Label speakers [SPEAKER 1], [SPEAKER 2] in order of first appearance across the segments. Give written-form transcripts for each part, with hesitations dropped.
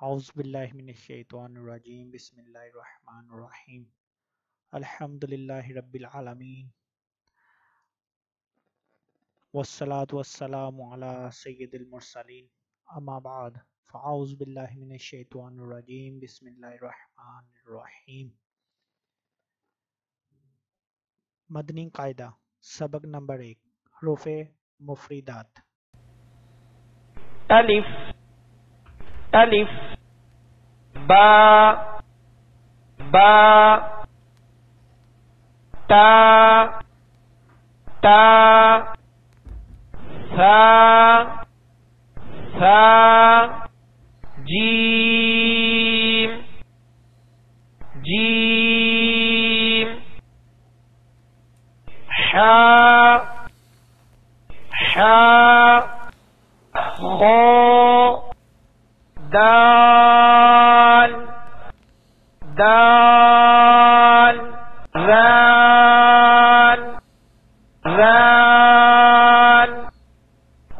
[SPEAKER 1] اعوذ باللہ من الشیطان الرجیم بسم اللہ الرحمن الرحیم الحمد للہ رب العالمین والصلاة والسلام علی سید المرسلین اما بعد فاعوذ باللہ من الشیطان الرجیم بسم اللہ الرحمن الرحیم مدنی قاعدہ سبق نمبر 1 حروف مفردات
[SPEAKER 2] الف الف با با تا تا ثا ثا جیم جیم حا حا خا دال دال ذال ذال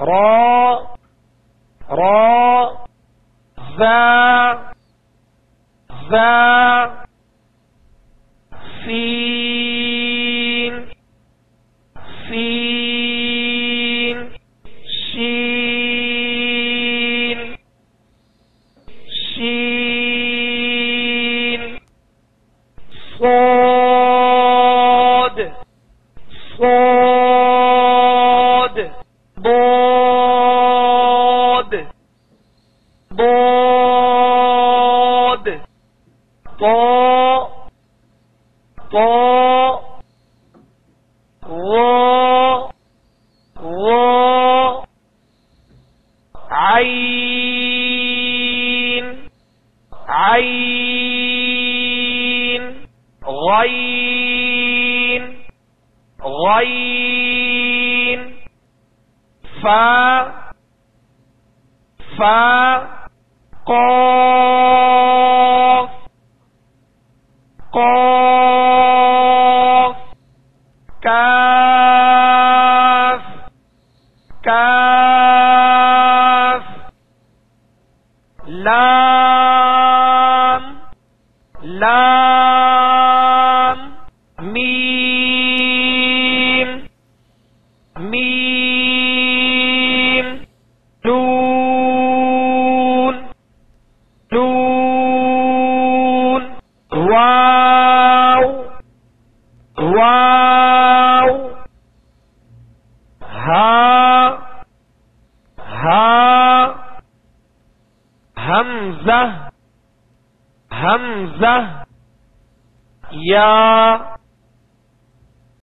[SPEAKER 2] را را ذا ذا سین سین شین شین صاد صاد ضاد ضاد طا طا ظا ظا عين عين غين غين فا فا قاف قاف كاف كاف لام لام ميم ميم نون نون واو واو ها ها حمزہ حمزہ یا